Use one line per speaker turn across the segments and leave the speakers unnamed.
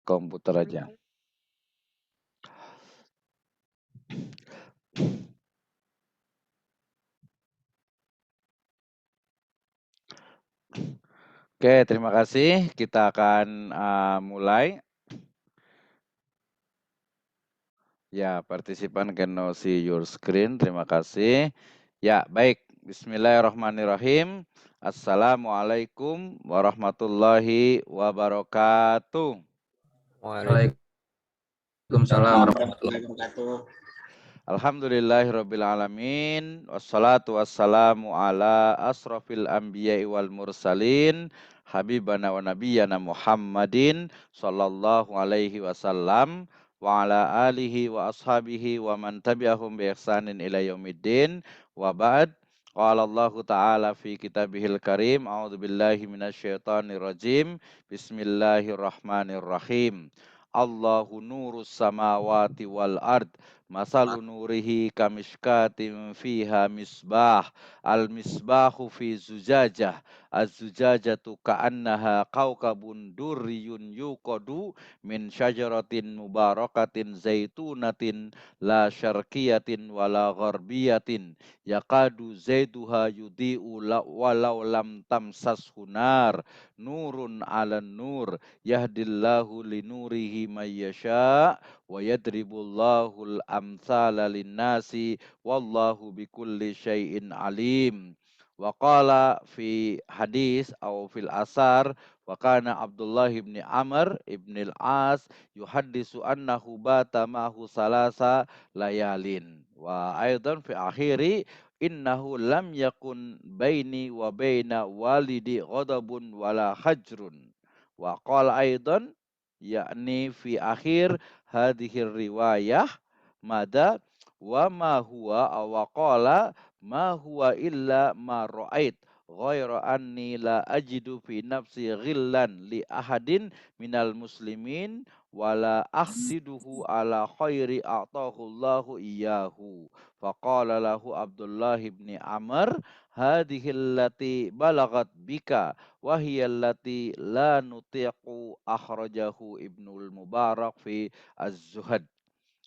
komputer aja. Oke, terima kasih. Kita akan mulai. Ya, partisipan can now see your screen. Terima kasih. Ya, baik. Bismillahirrahmanirrahim. Assalamualaikum warahmatullahi wabarakatuh.
Waalaikumsalam warahmatullahi wabarakatuh.
Alhamdulillahirrabbilalamin. Wassalatu wassalamu ala asrafil anbiya'i wal mursalin. Habibana wa nabiyyana Muhammadin sallallahu alaihi wasallam wa ala alihi wa ashabihi wa man tabi'ahum bi ihsanin ila yaumiddin. Wa ba'd. Qala Allah Ta'ala fi kitabihil karim. A'udzu billahi minasyaitonir rajim. Bismillahirrahmanirrahim. Allahu nurus samawati wal ard. Masalu nurihi kamishkatin fiha misbah. Al misbahu fi zujajah. Az-zujajatu ka'annaha kawkabun durriyun yuqadu min syajaratin mubarakatin zaitunatin la syarqiyatin wala gharbiyatin yakadu zaituha yudhi'u walau lam tamsashu nar nurun 'alan nur yahdillahu linurihi may yasha' wa yadribullahul amsala linnasi wallahu bikulli syai'in alim. Wa qala fi hadis atau fil asar wa kana Abdullah ibn Amr ibn al-As yuhaddisu annahu bata ma'hu salasa layalin. Wa aidan fi akhiri innahu lam yakun baini wa baina walidi ghadabun wala hajrun. Wa qala aidan yakni fi akhir hadhir riwayah mada wa ma huwa aw qala ma huwa illa ma ra'ait ghaira anni la ajidu fi nafsi ghillan li ahadin minal muslimin wala ahsiduhu ala khairi a'tahu Allahu iyyahu. Faqala lahu Abdullah ibn Amr hadhihi allati balagat bika wa hiya allati la nutiqu akhrajahu Ibnul Mubarak fi Az-Zuhad.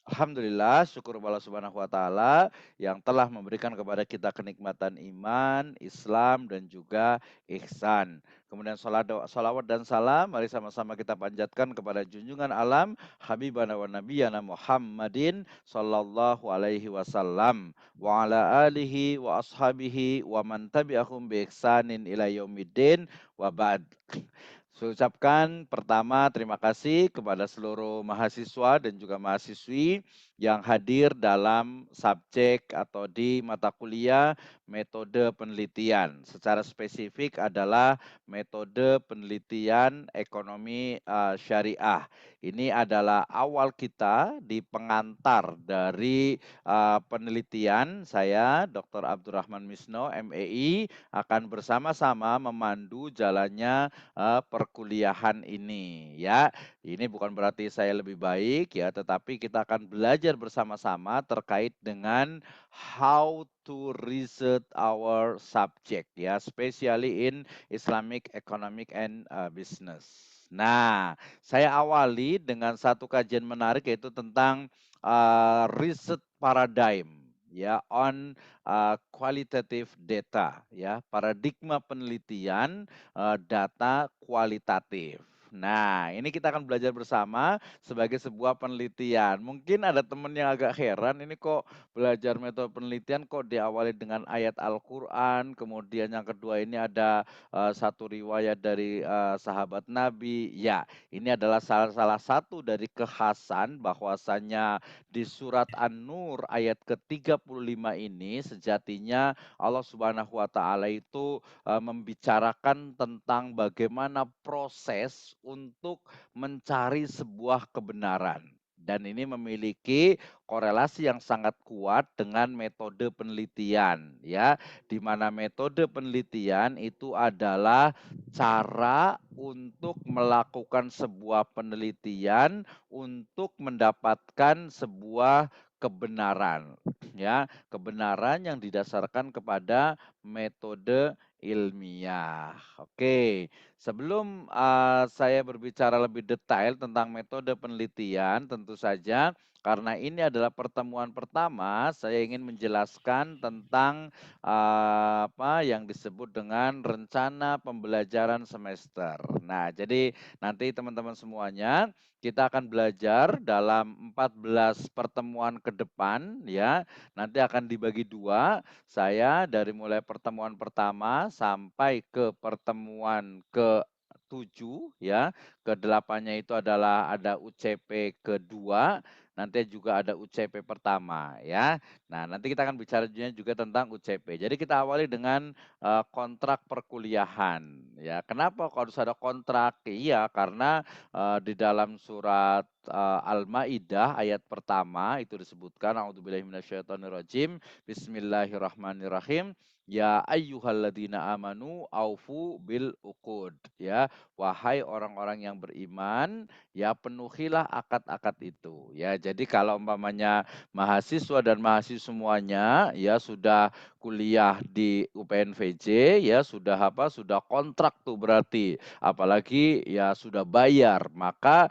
Alhamdulillah, syukur Allah Subhanahu wa taala yang telah memberikan kepada kita kenikmatan iman, Islam dan juga ihsan. Kemudian salawat dan salam mari sama-sama kita panjatkan kepada junjungan alam Habibana wa Nabiyana Muhammadin sallallahu alaihi wasallam wa ala alihi wa ashabihi wa man tabi'ahum bi ihsanin ila yaumiddin wa ba'd. Saya ucapkan pertama terima kasih kepada seluruh mahasiswa dan juga mahasiswi yang hadir dalam subjek atau di mata kuliah metode penelitian. Secara spesifik adalah metode penelitian ekonomi syariah. Ini adalah awal kita di pengantar dari penelitian. Saya Dr. Abdurrahman Misno, MEI, akan bersama-sama memandu jalannya perkuliahan ini ya. Ini bukan berarti saya lebih baik ya, tetapi kita akan belajar bersama-sama terkait dengan how to research our subject ya, especially in Islamic economic and business. Nah, saya awali dengan satu kajian menarik yaitu tentang research paradigm ya on qualitative data ya, paradigma penelitian data kualitatif. Nah, ini kita akan belajar bersama sebagai sebuah penelitian. Mungkin ada teman yang agak heran, ini kok belajar metode penelitian kok diawali dengan ayat Al-Quran, kemudian yang kedua ini ada satu riwayat dari sahabat Nabi. Ya, ini adalah salah satu dari kekhasan bahwasannya di surat An-Nur ayat ke-35 ini sejatinya Allah Subhanahu wa taala itu membicarakan tentang bagaimana proses untuk mencari sebuah kebenaran. Dan ini memiliki korelasi yang sangat kuat dengan metode penelitian ya, di mana metode penelitian itu adalah cara untuk melakukan sebuah penelitian untuk mendapatkan sebuah kebenaran ya, kebenaran yang didasarkan kepada metode ilmiah. Oke, sebelum saya berbicara lebih detail tentang metode penelitian, tentu saja karena ini adalah pertemuan pertama, saya ingin menjelaskan tentang apa yang disebut dengan rencana pembelajaran semester. Nah, jadi nanti teman-teman semuanya kita akan belajar dalam 14 pertemuan ke depan ya. Nanti akan dibagi dua. Saya dari mulai pertemuan pertama sampai ke pertemuan ke-7 ya. Ke-8-nya itu adalah ada UCP kedua, nanti juga ada UCP pertama ya. Nah, nanti kita akan bicara juga tentang UCP. Jadi kita awali dengan kontrak perkuliahan ya. Kenapa kok harus ada kontrak? Iya, karena di dalam surat Al-Maidah ayat pertama itu disebutkan a'udzubillahi minasyaitonirrajim bismillahirrahmanirrahim ya ayyuhalladzina amanu aufu bil uqud ya wahai orang-orang yang beriman ya penuhilah akad-akad itu ya. Jadi kalau umpamanya mahasiswa dan mahasiswa semuanya ya sudah kuliah di UPNVJ ya sudah sudah kontrak tuh berarti apalagi ya sudah bayar maka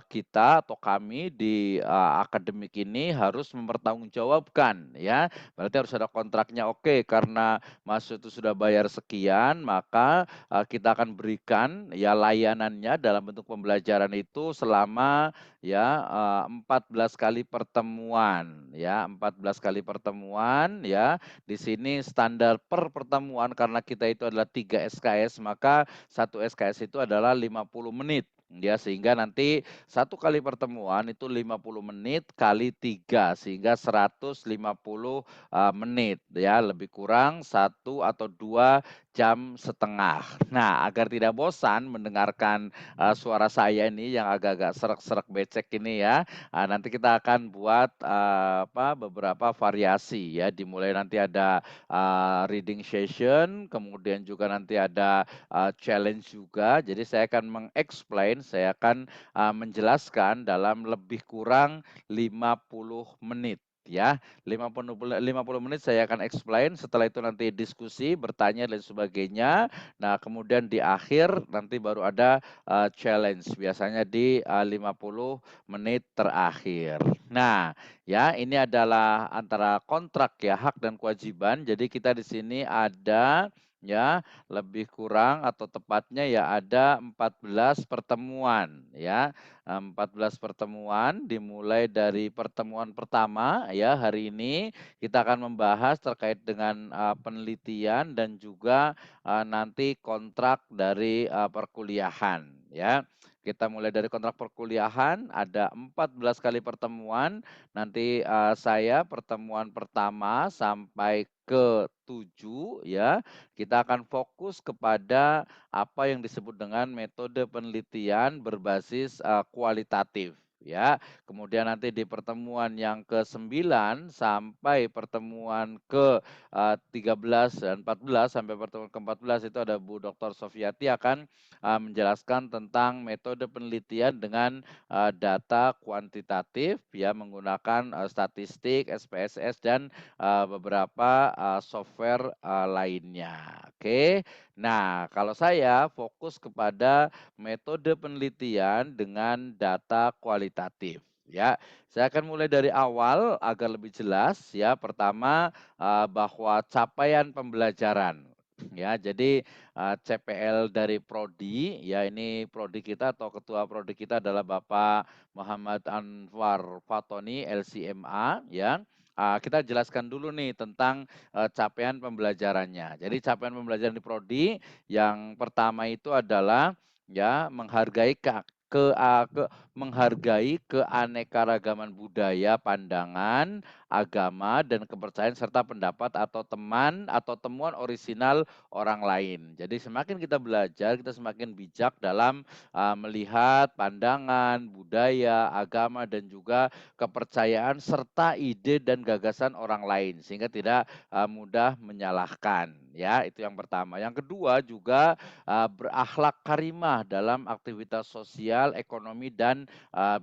kita atau kami di akademik ini harus mempertanggungjawabkan ya. Berarti harus ada kontraknya. Oke, karena mahasiswa itu sudah bayar sekian, maka kita akan berikan ya layanannya dalam bentuk pembelajaran itu selama ya 14 kali pertemuan ya, 14 kali pertemuan ya. Di sini standar per pertemuan karena kita itu adalah 3 SKS, maka satu SKS itu adalah 50 menit. Ya, sehingga nanti satu kali pertemuan itu 50 menit kali 3 sehingga 150 menit ya, lebih kurang 1 atau 2,5 jam. Nah, agar tidak bosan mendengarkan suara saya ini yang agak-agak serak-serak becek ini ya, nanti kita akan buat beberapa variasi ya, dimulai nanti ada reading session, kemudian juga nanti ada challenge juga. Jadi saya akan saya akan menjelaskan dalam lebih kurang 50 menit ya. 50 menit saya akan explain, setelah itu nanti diskusi, bertanya dan sebagainya. Nah, kemudian di akhir nanti baru ada challenge biasanya di 50 menit terakhir. Nah, ya ini adalah antara kontrak ya, hak dan kewajiban. Jadi kita di sini ada ya lebih kurang atau tepatnya ya ada 14 pertemuan ya. 14 pertemuan dimulai dari pertemuan pertama ya, hari ini kita akan membahas terkait dengan penelitian dan juga nanti kontrak dari perkuliahan ya. Kita mulai dari kontrak perkuliahan ada 14 kali pertemuan. Nanti saya pertemuan pertama sampai ke-7 ya, kita akan fokus kepada apa yang disebut dengan metode penelitian berbasis kualitatif ya. Kemudian nanti di pertemuan yang ke-9 sampai pertemuan ke-13 dan 14 sampai pertemuan ke-14 itu ada Bu Dr. Sofiati akan menjelaskan tentang metode penelitian dengan data kuantitatif ya, menggunakan statistik, SPSS dan beberapa software lainnya. Oke. Nah, kalau saya fokus kepada metode penelitian dengan data kualitatif ya. Saya akan mulai dari awal agar lebih jelas ya. Pertama bahwa capaian pembelajaran ya. Jadi CPL dari prodi ya, ini prodi kita atau ketua prodi kita adalah Bapak Muhammad Anwar Fatoni LCMA ya. Kita jelaskan dulu nih tentang capaian pembelajarannya. Jadi capaian pembelajaran di prodi yang pertama itu adalah ya menghargai keanekaragaman budaya, pandangan, agama dan kepercayaan serta pendapat atau temuan orisinal orang lain. Jadi semakin kita belajar, kita semakin bijak dalam melihat pandangan, budaya, agama dan juga kepercayaan serta ide dan gagasan orang lain sehingga tidak mudah menyalahkan ya, itu yang pertama. Yang kedua juga berakhlak karimah dalam aktivitas sosial, ekonomi dan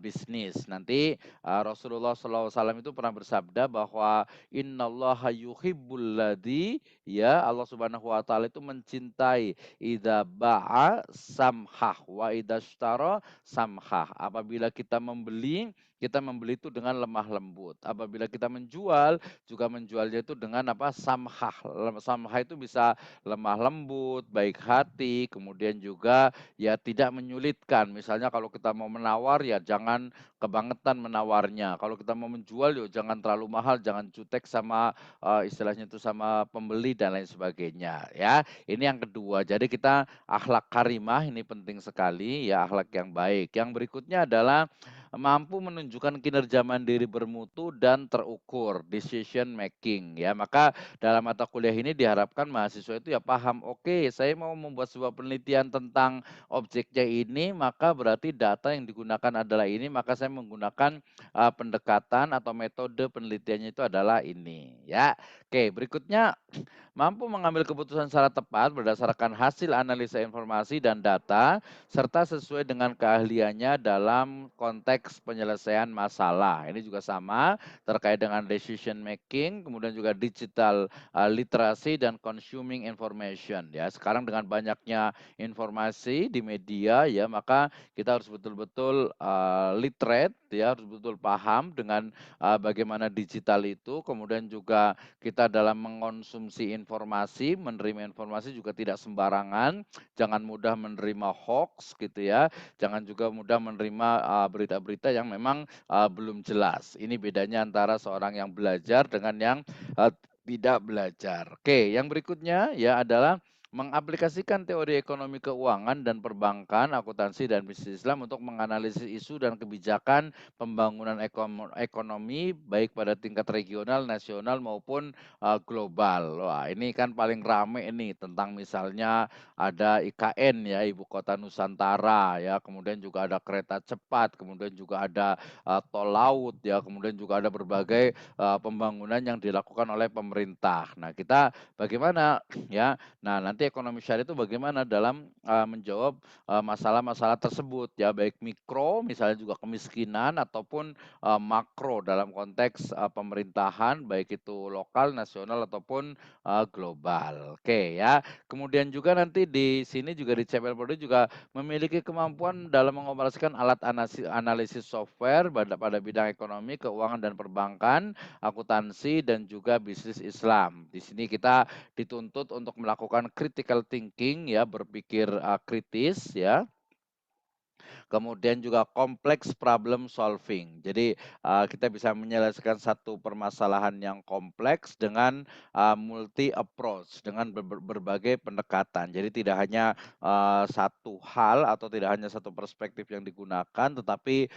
bisnis. Nanti Rasulullah SAW itu pernah bersabda bahwa innallaha yuhibbul ladzi, ya, Allah Subhanahu wa taala itu mencintai idza ba'a samhah wa idza ishtara samhah. Apabila kita membeli itu dengan lemah lembut. Apabila kita menjual, juga menjualnya itu dengan apa? Samhah. Samhah itu bisa lemah lembut, baik hati, kemudian juga ya tidak menyulitkan. Misalnya kalau kita mau menawar ya jangan kebangetan menawarnya. Kalau kita mau menjual ya jangan terlalu mahal, jangan jutek sama istilahnya itu sama pembeli dan lain sebagainya ya. Ini yang kedua. Jadi kita akhlak karimah ini penting sekali ya, akhlak yang baik. Yang berikutnya adalah mampu menunjukkan kinerja mandiri bermutu dan terukur, decision making ya. Maka dalam mata kuliah ini diharapkan mahasiswa itu ya paham, oke, saya mau membuat sebuah penelitian tentang objeknya ini, maka berarti data yang digunakan adalah ini, maka saya menggunakan pendekatan atau metode penelitiannya itu adalah ini ya. Oke, berikutnya mampu mengambil keputusan secara tepat berdasarkan hasil analisa informasi dan data, serta sesuai dengan keahliannya dalam konteks penyelesaian masalah. Ini juga sama terkait dengan decision making, kemudian juga digital literasi dan consuming information. Ya, sekarang dengan banyaknya informasi di media, ya, maka kita harus betul-betul literate, ya, harus betul paham dengan bagaimana digital itu, kemudian juga kita dalam mengonsumsi informasi, menerima informasi juga tidak sembarangan, jangan mudah menerima hoax gitu ya, jangan juga mudah menerima berita-berita yang memang belum jelas. Ini bedanya antara seorang yang belajar dengan yang tidak belajar. Oke, yang berikutnya ya adalah mengaplikasikan teori ekonomi keuangan dan perbankan, akuntansi dan bisnis Islam untuk menganalisis isu dan kebijakan pembangunan ekonomi baik pada tingkat regional, nasional maupun global. Wah, ini kan paling rame ini tentang misalnya ada IKN ya, Ibu Kota Nusantara ya, kemudian juga ada kereta cepat, kemudian juga ada tol laut ya, kemudian juga ada berbagai pembangunan yang dilakukan oleh pemerintah. Nah, kita bagaimana ya? Nah, nanti ekonomi syariah itu bagaimana dalam menjawab masalah-masalah tersebut ya, baik mikro misalnya juga kemiskinan ataupun makro dalam konteks pemerintahan baik itu lokal, nasional ataupun global. Oke ya. Kemudian juga nanti di sini juga di CPL Prodi juga memiliki kemampuan dalam mengoperasikan alat analisis software pada bidang ekonomi, keuangan dan perbankan, akuntansi dan juga bisnis Islam. Di sini kita dituntut untuk melakukan critical thinking ya, berpikir kritis ya. Kemudian juga kompleks problem solving. Jadi kita bisa menyelesaikan satu permasalahan yang kompleks dengan multi approach, dengan berbagai pendekatan. Jadi tidak hanya satu hal atau tidak hanya satu perspektif yang digunakan, tetapi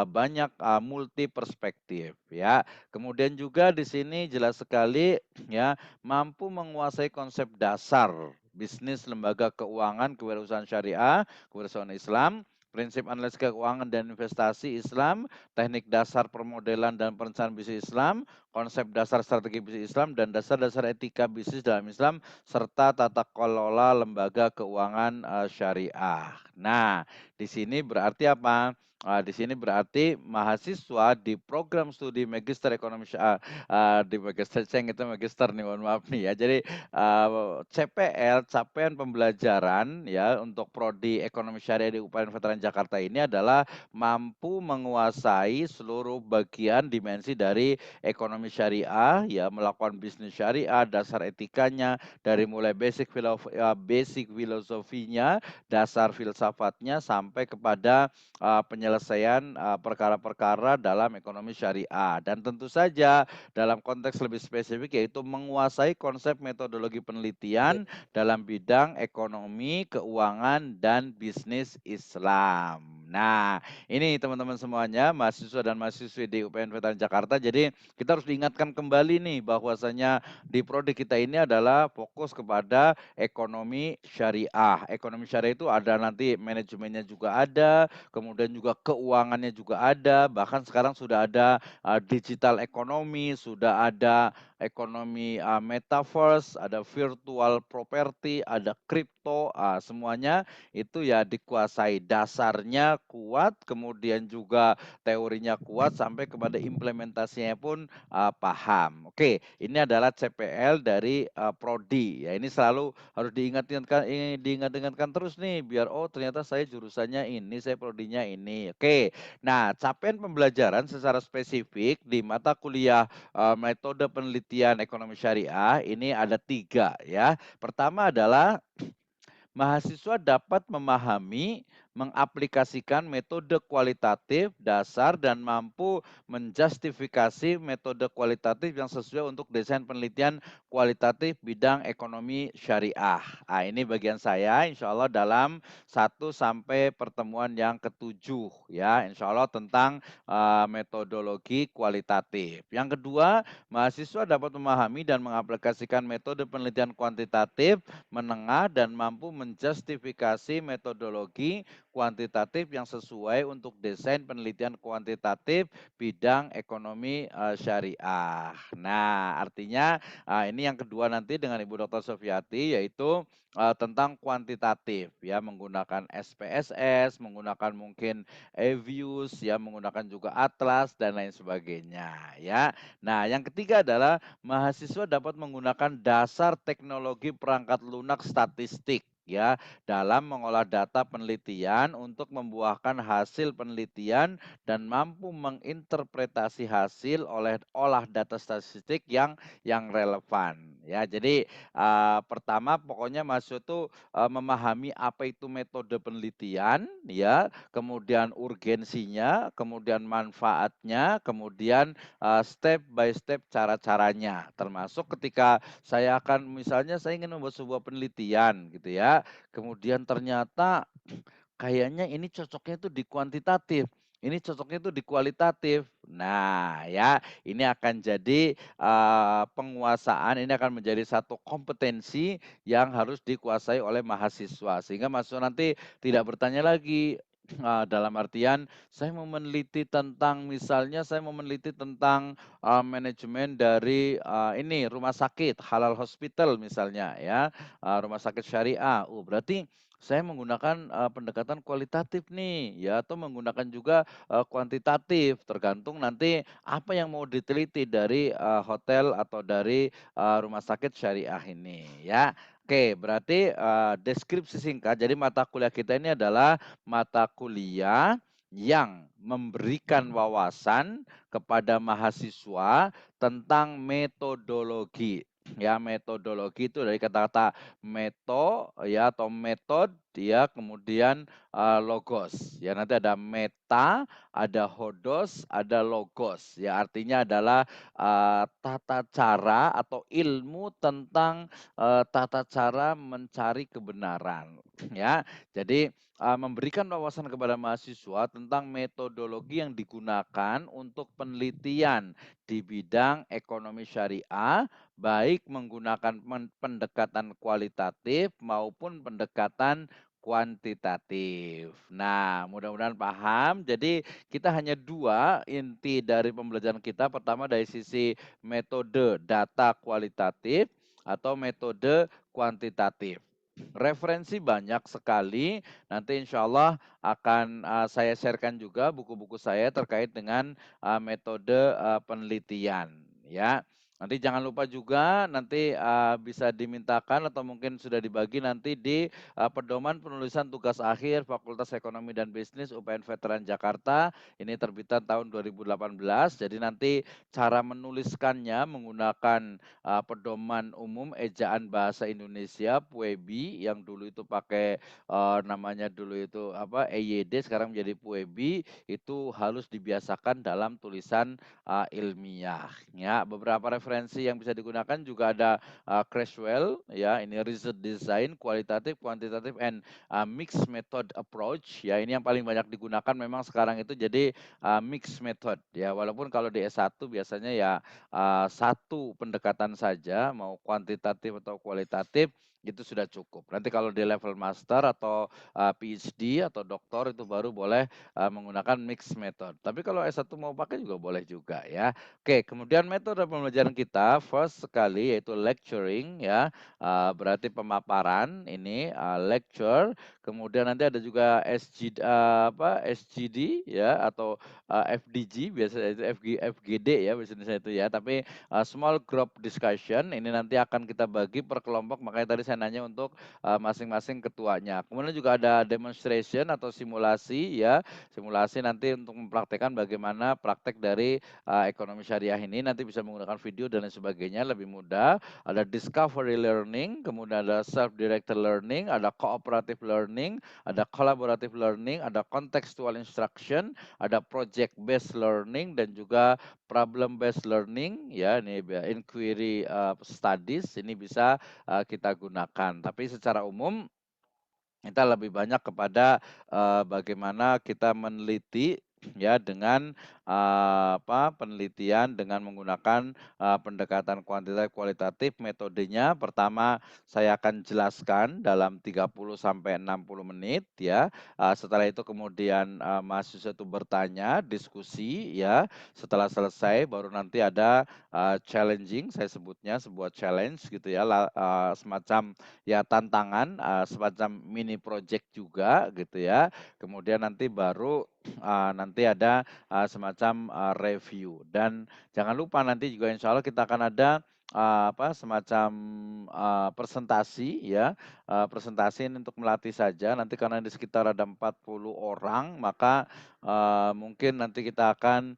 banyak multi perspektif ya. Kemudian juga di sini jelas sekali ya, mampu menguasai konsep dasar bisnis, lembaga keuangan, kewirausahaan syariah, kewirausahaan Islam, prinsip analisis keuangan dan investasi Islam, teknik dasar permodelan dan perencanaan bisnis Islam, konsep dasar strategi bisnis Islam, dan dasar-dasar etika bisnis dalam Islam, serta tata kelola lembaga keuangan syariah. Nah, di sini berarti apa? Di sini berarti mahasiswa di program studi Magister Ekonomi di Magister Ceng itu Magister nih, mohon maaf nih ya. Jadi CPL, capaian pembelajaran ya untuk prodi Ekonomi Syariah di UPN Veteran Jakarta ini adalah mampu menguasai seluruh bagian dimensi dari ekonomi syariah ya, melakukan bisnis syariah, dasar etikanya dari mulai basic filosofinya, dasar filsafatnya sampai kepada penyelesaian perkara-perkara dalam ekonomi syariah, dan tentu saja dalam konteks lebih spesifik yaitu menguasai konsep metodologi penelitian dalam bidang ekonomi, keuangan, dan bisnis Islam. Nah, ini teman-teman semuanya, mahasiswa dan mahasiswi di UPN Veteran Jakarta. Jadi kita harus diingatkan kembali nih bahwasanya di prodi kita ini adalah fokus kepada ekonomi syariah. Ekonomi syariah itu ada nanti manajemennya juga ada, kemudian juga keuangannya juga ada, bahkan sekarang sudah ada digital ekonomi, sudah ada ekonomi metaverse, ada virtual property, ada kripto, semuanya itu ya dikuasai. Dasarnya kuat, kemudian juga teorinya kuat sampai kepada implementasinya pun paham. Oke, ini adalah CPL dari prodi. Ya, ini selalu harus diingat-ingatkan terus nih biar oh ternyata saya jurusannya ini, saya prodinya ini. Oke. Nah, capaian pembelajaran secara spesifik di mata kuliah metode penelitian ekonomi syariah ini ada 3 ya. Pertama adalah mahasiswa dapat memahami, mengaplikasikan metode kualitatif dasar dan mampu menjustifikasi metode kualitatif yang sesuai untuk desain penelitian kualitatif bidang ekonomi syariah. Ini bagian saya insya Allah dalam 1 sampai pertemuan yang ketujuh ya, insya Allah tentang metodologi kualitatif. Yang kedua, mahasiswa dapat memahami dan mengaplikasikan metode penelitian kuantitatif menengah dan mampu menjustifikasi metodologi kuantitatif yang sesuai untuk desain penelitian kuantitatif bidang ekonomi syariah. Nah, artinya ini yang kedua nanti dengan Ibu Dr. Sofiati yaitu tentang kuantitatif ya, menggunakan SPSS, menggunakan mungkin Evius ya, menggunakan juga Atlas dan lain sebagainya ya. Nah, yang ketiga adalah mahasiswa dapat menggunakan dasar teknologi perangkat lunak statistik ya dalam mengolah data penelitian untuk membuahkan hasil penelitian dan mampu menginterpretasi hasil oleh olah data statistik yang relevan ya. Jadi pertama pokoknya mahasiswa itu memahami apa itu metode penelitian ya, kemudian urgensinya, kemudian manfaatnya, kemudian step by step cara-caranya. Termasuk ketika saya akan misalnya saya ingin membuat sebuah penelitian gitu ya, kemudian ternyata kayaknya ini cocoknya itu di kuantitatif, ini cocoknya itu di kualitatif. Nah ya, ini akan jadi penguasaan, ini akan menjadi satu kompetensi yang harus dikuasai oleh mahasiswa. Sehingga mahasiswa nanti tidak bertanya lagi, dalam artian saya mau meneliti tentang misalnya saya mau meneliti tentang manajemen dari ini rumah sakit, halal hospital misalnya ya, rumah sakit syariah. Berarti saya menggunakan pendekatan kualitatif nih ya atau menggunakan juga kuantitatif, tergantung nanti apa yang mau diteliti dari hotel atau dari rumah sakit syariah ini ya. Oke, berarti deskripsi singkat. Jadi mata kuliah kita ini adalah mata kuliah yang memberikan wawasan kepada mahasiswa tentang metodologi. Ya, metodologi itu dari kata-kata meto ya atau metode ya, kemudian logos. Ya, nanti ada meta, ada hodos, ada logos. Ya, artinya adalah tata cara atau ilmu tentang tata cara mencari kebenaran. Ya, jadi memberikan wawasan kepada mahasiswa tentang metodologi yang digunakan untuk penelitian di bidang ekonomi syariah, baik menggunakan pendekatan kualitatif maupun pendekatan kuantitatif. Nah, mudah-mudahan paham. Jadi kita hanya 2 inti dari pembelajaran kita. Pertama dari sisi metode data kualitatif atau metode kuantitatif. Referensi banyak sekali, nanti insya Allah akan saya sharekan juga buku-buku saya terkait dengan metode penelitian ya. Nanti jangan lupa juga nanti bisa dimintakan atau mungkin sudah dibagi nanti di pedoman penulisan tugas akhir Fakultas Ekonomi dan Bisnis UPN Veteran Jakarta. Ini terbitan tahun 2018. Jadi nanti cara menuliskannya menggunakan pedoman umum ejaan bahasa Indonesia PUEBI yang dulu itu pakai namanya dulu itu apa EYD, sekarang menjadi PUEBI, itu harus dibiasakan dalam tulisan ilmiah ya. Beberapa referensi yang bisa digunakan juga ada Creswell ya, ini research design kualitatif, kuantitatif and mixed method approach ya. Ini yang paling banyak digunakan memang sekarang itu, jadi mixed method ya. Walaupun kalau di S1 biasanya ya satu pendekatan saja, mau kuantitatif atau kualitatif, itu sudah cukup. Nanti kalau di level master atau PhD atau doktor itu baru boleh menggunakan mixed method. Tapi kalau S1 mau pakai juga boleh juga ya. Oke, kemudian metode pembelajaran kita first sekali yaitu lecturing ya. Berarti pemaparan ini lecture, kemudian nanti ada juga SGD ya atau FDG biasanya itu FGD ya biasanya itu ya. Tapi small group discussion ini nanti akan kita bagi per kelompok, makanya tadi saya nanya untuk masing-masing ketuanya. Kemudian juga ada demonstration atau simulasi ya, simulasi nanti untuk mempraktekkan bagaimana praktek dari ekonomi syariah ini, nanti bisa menggunakan video dan lain sebagainya, lebih mudah. Ada discovery learning, kemudian ada self-directed learning, ada cooperative learning, ada collaborative learning, ada contextual instruction, ada project based learning, dan juga problem based learning ya, ini inquiry studies ini bisa kita gunakan. Tapi secara umum kita lebih banyak kepada bagaimana kita meneliti ya dengan penelitian dengan menggunakan pendekatan kuantitatif kualitatif. Metodenya pertama saya akan jelaskan dalam 30 sampai 60 menit ya. Setelah itu kemudian mahasiswa itu bertanya, diskusi ya. Setelah selesai baru nanti ada challenging, saya sebutnya sebuah challenge gitu ya, semacam ya tantangan, semacam mini project juga gitu ya. Kemudian nanti baru nanti ada semacam review, dan jangan lupa nanti juga insya Allah kita akan ada semacam presentasi ya, presentasi ini untuk melatih saja. Nanti karena di sekitar ada 40 orang, maka mungkin nanti kita akan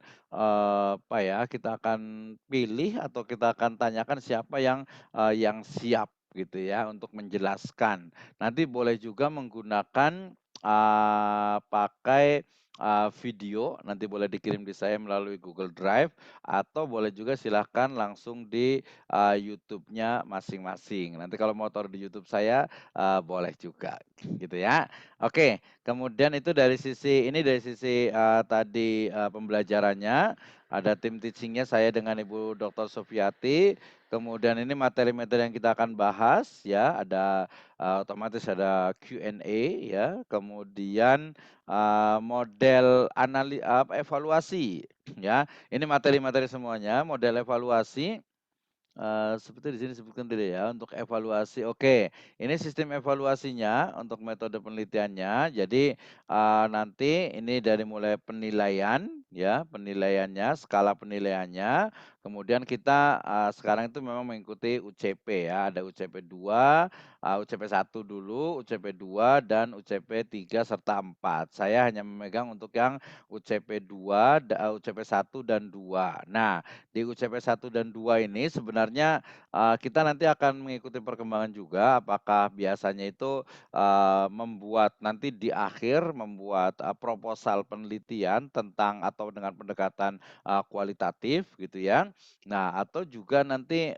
kita akan pilih atau kita akan tanyakan siapa yang siap gitu ya untuk menjelaskan. Nanti boleh juga menggunakan pakai video, nanti boleh dikirim di saya melalui Google Drive, atau boleh juga silahkan langsung di YouTube-nya masing-masing. Nanti kalau mau taruh di YouTube saya boleh juga gitu ya. Oke, kemudian itu dari sisi tadi pembelajarannya, ada tim teachingnya saya dengan Ibu Dr. Sofiati. Kemudian ini materi-materi yang kita akan bahas ya, ada otomatis ada Q&A ya, kemudian model evaluasi ya. Ini materi-materi semuanya, model evaluasi. Seperti di sini disebutkan tadi ya, untuk evaluasi. Oke, ini sistem evaluasinya untuk metode penelitiannya. Jadi nanti ini dari mulai penilaian ya, penilaiannya, skala penilaiannya. Kemudian kita sekarang itu memang mengikuti UCP ya, ada UCP 2, UCP 1 dulu, UCP 2 dan UCP 3 serta 4. Saya hanya memegang untuk yang UCP 2, UCP 1 dan 2. Nah, di UCP 1 dan 2 ini sebenarnya kita nanti akan mengikuti perkembangan juga, apakah biasanya itu membuat nanti di akhir membuat proposal penelitian tentang atau dengan pendekatan kualitatif gitu ya. Nah, atau juga nanti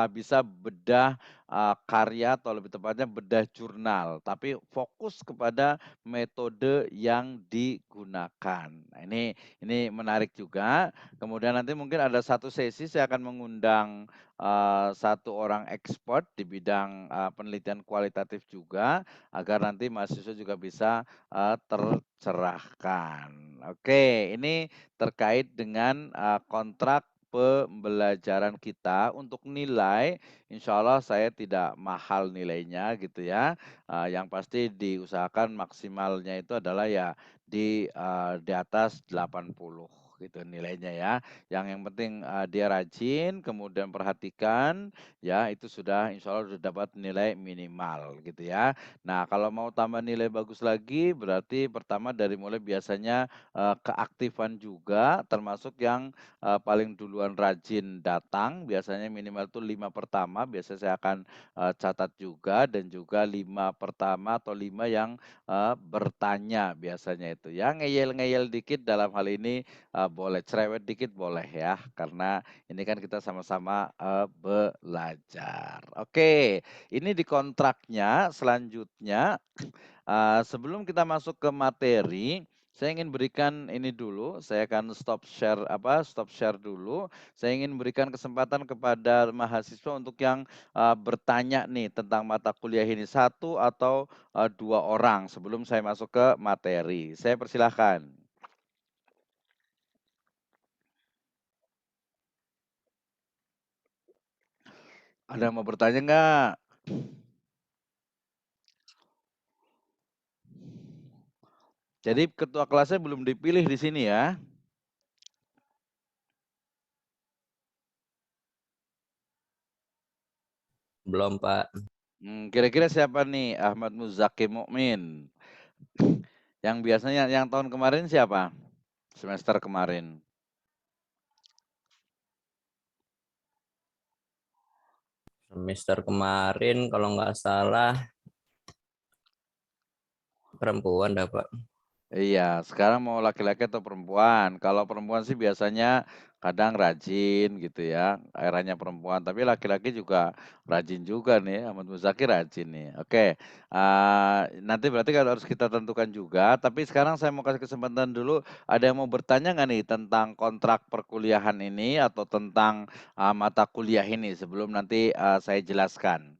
bisa bedah karya atau lebih tepatnya bedah jurnal, tapi fokus kepada metode yang digunakan. Nah, ini menarik juga. Kemudian nanti mungkin ada satu sesi saya akan mengundang satu orang expert di bidang penelitian kualitatif juga, agar nanti mahasiswa juga bisa tercerahkan. Oke, ini terkait dengan kontrak pembelajaran kita. Untuk nilai, insya Allah saya tidak mahal nilainya gitu ya. Yang pasti diusahakan maksimalnya itu adalah ya di atas 80 gitu nilainya ya. Yang penting dia rajin, kemudian perhatikan ya, itu sudah insya Allah sudah dapat nilai minimal gitu ya. Nah, kalau mau tambah nilai bagus lagi berarti pertama dari mulai biasanya keaktifan juga, termasuk yang paling duluan rajin datang, biasanya minimal itu 5 pertama, biasanya saya akan catat juga, dan juga 5 pertama atau 5 yang bertanya biasanya itu. Ya ngeyel-ngeyel dikit dalam hal ini boleh, cerewet dikit boleh ya, karena ini kan kita sama-sama belajar. Oke, ini di kontraknya selanjutnya, sebelum kita masuk ke materi, Saya ingin berikan ini dulu, saya akan stop share dulu. Saya ingin berikan kesempatan kepada mahasiswa untuk yang, bertanya nih tentang mata kuliah ini, satu atau, 2 orang sebelum saya masuk ke materi. Saya persilahkan. Ada yang mau bertanya nggak? Jadi ketua kelasnya belum dipilih di sini ya?
Belum, Pak.
Kira-kira siapa nih? Ahmad Muzaki Mukmin. Yang biasanya yang tahun kemarin siapa? Semester kemarin.
Semester kemarin kalau nggak salah perempuan dah, Pak.
Iya, sekarang mau laki-laki atau perempuan? Kalau perempuan sih biasanya kadang rajin gitu ya, eranya perempuan, tapi laki-laki juga rajin juga nih, Ahmad Muzaki rajin nih. Oke, nanti berarti kalau harus kita tentukan juga, tapi sekarang saya mau kasih kesempatan dulu, ada yang mau bertanya nggak nih tentang kontrak perkuliahan ini atau tentang, mata kuliah ini sebelum nanti, saya jelaskan?